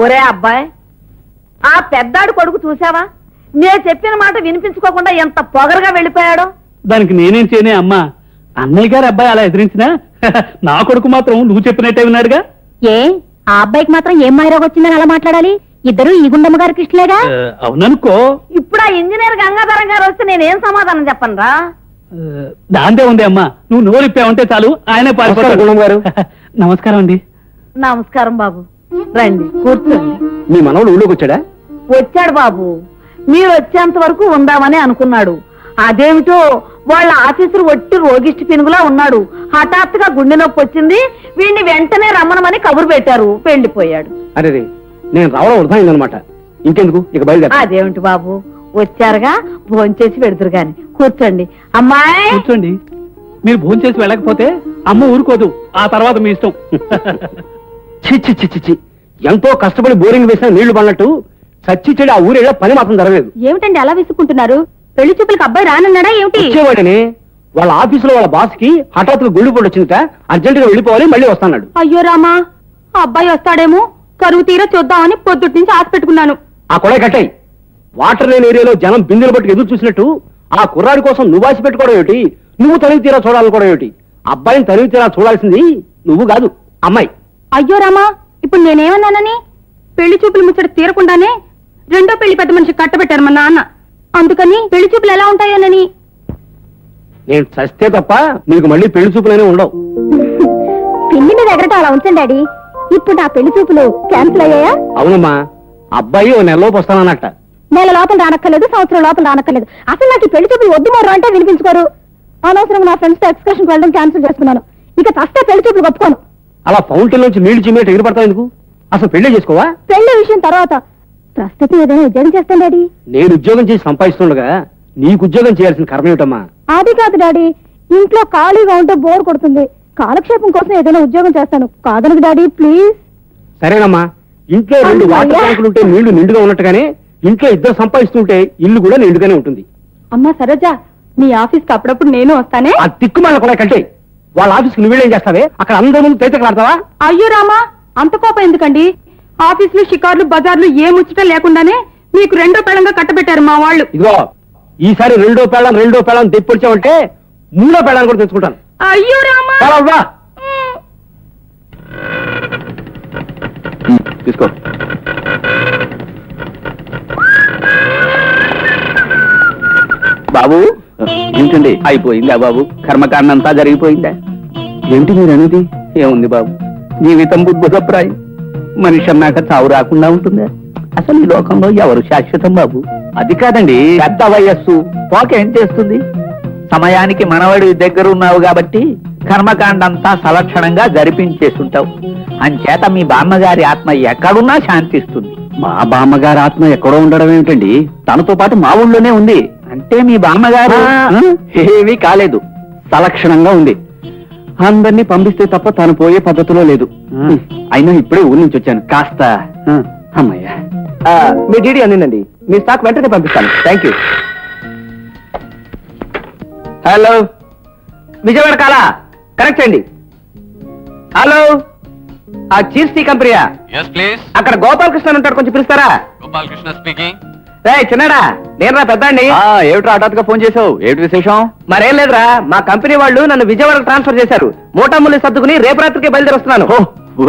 ఒరే అబ్బాయి, ఆ పెద్దాడు కొడుకు చూసావా? నేను చెప్పిన మాట వినిపించుకోకుండా ఎంత పొగరుగా వెళ్ళిపోయాడో. దానికి నేనేం చేయనే అమ్మా. అన్నయ్య గారి అబ్బాయి అలా ఎదిరించినా నా కొడుకు మాత్రం నువ్వు చెప్పినట్టే విన్నాడుగా. ఏ ఆ అబ్బాయికి మాత్రం ఏం మాయరోగం వచ్చిందని అలా మాట్లాడాలి? ఇద్దరు ఈ గుండమ్మ గారికి ఇష్టలేగా. అవుననుకో. ఇప్పుడు ఆ ఇంజనీర్ గంగాధరం గారు వస్తే నేనేం సమాధానం చెప్పను రా. దాంతే ఉంది అమ్మా, నువ్వు నోరిప్పావంటే చాలు ఆయనే పారిపోతాడు. గారు నమస్కారం అండి. నమస్కారం బాబు, రండి కూర్చోండి. మీ మనవడు ఊళ్ళోకి వచ్చాడా? వచ్చాడు బాబు. మీరు వచ్చేంత వరకు ఉందామని అనుకున్నాడు. అదేమిటో వాళ్ళ ఆఫీసర్ ఒట్టి రోగిష్టి పినుగులా ఉన్నాడు. హఠాత్తుగా గుండె నొప్పి వచ్చింది. వీడిని వెంటనే రమ్మనమని కబురు పెట్టారు. వెళ్ళిపోయాడు. అరే నేను రావడం వృధాయిందనమాట. ఇంకెందుకు ఇక బయలుదేరా. అదేమిటి బాబు, వచ్చారుగా భోంచేసి పెడుతురు గాని. కూర్చోండి అమ్మాయి. కూర్చోండి. మీరు భోంచేసి వెళ్ళకపోతే అమ్మ ఊరుకోదు. ఆ తర్వాత మీ ఇష్టం. చిచ్చి ఎంతో కష్టపడి బోరింగ్ వేసిన నీళ్లు పడినట్టు చచ్చి చెడి ఆ ఊరేగా పని మాత్రం జరగలేదు. ఏమిటండి అలా విసుక్కుంటున్నారు? పెళ్లి చూపులకు అబ్బాయి రానన్నాడా ఏమిటి? వచ్చేవాడని వాళ్ళ ఆఫీసులో వాళ్ళ బాస్ కి హఠాత్తుగా గుండె పోటు వచ్చిందిట. అర్జెంట్ గా వెళ్ళిపోవాలి, మళ్ళీ వస్తాడు. అయ్యో రామా, ఆ అబ్బాయి వస్తాడేమో కరువు తీరా చూద్దామని పొద్దుటి నుంచి ఆశ పెట్టుకున్నాను. ఆ కొడ కట్టాయి. వాటర్ లేని ఏరియాలో జనం బిందెలు పట్టుకు ఎదురు చూసినట్టు ఆ కుర్రాడి కోసం నువ్వు ఆశ పెట్టుకోవడం ఏమిటి? నువ్వు తనివి తీరా చూడాలనుకోవడం ఏమిటి? అబ్బాయిని తనివి తీరా చూడాల్సింది నువ్వు కాదు, అమ్మాయి. అయ్యో రామా, ఇప్పుడు నేనేమన్నానని? పెళ్లి చూపులు ముచ్చట తీరకుండానే రెండో పెళ్లి పెద్ద మనిషి కట్టబెట్టారు మా నాన్న. అందుకని పెళ్లి చూపులు ఎలా ఉంటాయోనని. నేను చస్తే తప్ప నీకు మళ్ళీ పెళ్లి చూపులనే ఉండవు. పిల్లి మీద ఎగరటం అలా ఉంచండి డాడీ. ఇప్పుడు నా పెళ్లి చూపులు క్యాన్సిల్ అయ్యాయా? అవునమ్మా, అబ్బాయి ఓ నెలలోపు వస్తానన్నట్ట. నెల లోపల రానక్కర్లేదు, సంవత్సరం లోపల రానక్కర్లేదు. అసలు నాకు ఈ పెళ్లి చూపులు వద్దు మోరు అంటే వినిపించుకోరు. అనవసరంగా నా ఫ్రెండ్స్ తో ఎక్స్కర్షన్ వెళ్ళడం క్యాన్సిల్ చేసుకున్నాను. ఇక చస్తే పెళ్లి చూపులు ఒప్పుకోను. అలా ఫౌంటైన్ నుంచి నీళ్లు చిమ్మేట ఎగిరిపడతావు ఎందుకు? అసలు పెళ్లి చేసుకోవా? పెళ్లి విషయం తర్వాత. ప్రస్తుతం ఏదైనా ఉద్యోగం చేస్తాను డాడీ. నేను ఉద్యోగం చేసి సంపాదిస్తుండగా నీకు ఉద్యోగం చేయాల్సిన కర్మ ఏమిటమ్మా? అది కాదు డాడీ, ఇంట్లో ఖాళీగా ఉంటే బోర్ కొడుతుంది. కాలక్షేపం కోసం ఏదైనా ఉద్యోగం చేస్తాను. కాదనకు డాడీ ప్లీజ్. సరేనమ్మా, ఇంట్లో రెండు వాటర్ ట్యాంకులు ఉంటే నీళ్లు నిండుగా ఉన్నట్టుగానే ఇంట్లో ఇద్దరు సంపాదిస్తుంటే ఇల్లు కూడా నిండుగానే ఉంటుంది. అమ్మా సరోజా, మీ ఆఫీస్ కి అప్పుడప్పుడు నేను వస్తానే. ఆ తిక్కుమాల కూడా కంటే వాళ్ళ ఆఫీస్కి నువ్వేం చేస్తావే? అక్కడ అందరి ముందు తేతకలాడతావా? అయ్యో రామా, అంత కోపం ఎందుకండి? ఆఫీసులు షికార్లు బజార్లు ఏ ముచ్చట లేకుండానే మీకు రెండో పెళ్ళంగా కట్టబెట్టారు మా వాళ్ళు. ఇదిగో ఈసారి రెండో పెళ్ళం తెప్పొచ్చావంటే మూడో పెళ్ళాన్ని కూడా తెచ్చుకుంటాను. అయ్యో రామా. తీసుకో. బాబు ఏంటండి? అయిపోయిందా బాబు? కర్మకాండ అంతా జరిగిపోయిందా? ఏంటి మీరు అనేది? ఏముంది బాబు, జీవితం బుద్భుతప్రాయం. మనిషి అన్నాక చావు రాకుండా ఉంటుందా? అసలు ఈ లోకంలో ఎవరు శాశ్వతం బాబు? అది కాదండి, పెద్ద వయస్సు పోకేం చేస్తుంది? సమయానికి మనవడి దగ్గర ఉన్నావు కాబట్టి కర్మకాండంతా సలక్షణంగా జరిపించేస్తుంటావు. అంచేత మీ బామ్మగారి ఆత్మ ఎక్కడున్నా శాంతిస్తుంది. మా బామ్మగారి ఆత్మ ఎక్కడో ఉండడం ఏమిటండి? తనతో పాటు మా ఊళ్ళోనే ఉంది. అంటే మీ బామ్మగారు ఏమీ కాలేదు, సలక్షణంగా ఉంది. అందరినీ పంపిస్తే తప్ప తాను పోయే పద్ధతిలో లేదు. అయినా ఇప్పుడే ఊరి నుంచి వచ్చాను. కాస్త అమ్మయ్యా. మీ డీడీ అందిందండి, మీ స్టాక్ వెంటనే పంపిస్తాను. Thank you. హలో, విజయవాడ కాలా కనెక్ట్ చేయండి. హలో, ఆ చీజ్ టీ కంపెనీయా? yes please. అక్కడ గోపాలకృష్ణ ఉంటాడు, కొంచెం పిలుస్తారా? గోపాలకృష్ణ స్పీకింగ్. రే చిన్నాడా, నేను రా పెద్దండి. ఏమిట్రా హఠాత్తుగా ఫోన్ చేసావు? ఏమిటి విశేషం? మరేం లేదురా, మా కంపెనీ వాళ్ళు నన్ను విజయవాడకు ట్రాన్స్ఫర్ చేశారు. మూటమ్ముల్ని సర్దుకుని రేపు రాత్రికి బయలుదేరుస్తున్నాను.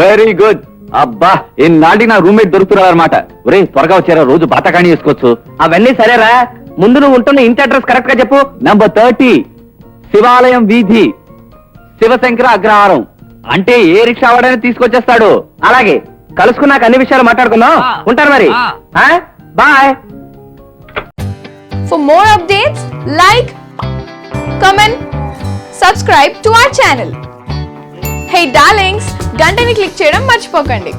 Very good. అబ్బా, ఈనాటి నా రూమ్మేట్ దొరుకుతున్నారు అనమాట. ఒరే త్వరగా వచ్చారా, రోజు బాతకాణి చేసుకోవచ్చు. అవన్నీ సరేరా, ముందు నువ్వు ఉంటున్న ఇంటి అడ్రస్ కరెక్ట్ గా చెప్పు. నంబర్ 30 శివాలయం వీధి, శివశంకర అగ్రహారం. అంటే ఏ రిక్షా వాడని తీసుకొచ్చేస్తాడు. అలాగే, కలుసుకున్నాక అన్ని విషయాలు మాట్లాడుకుందాం. ఉంటాను మరి. Bye. For more updates, like, comment, subscribe to our channel. Hey darlings, గంటని click చేయడం మర్చిపోకండి.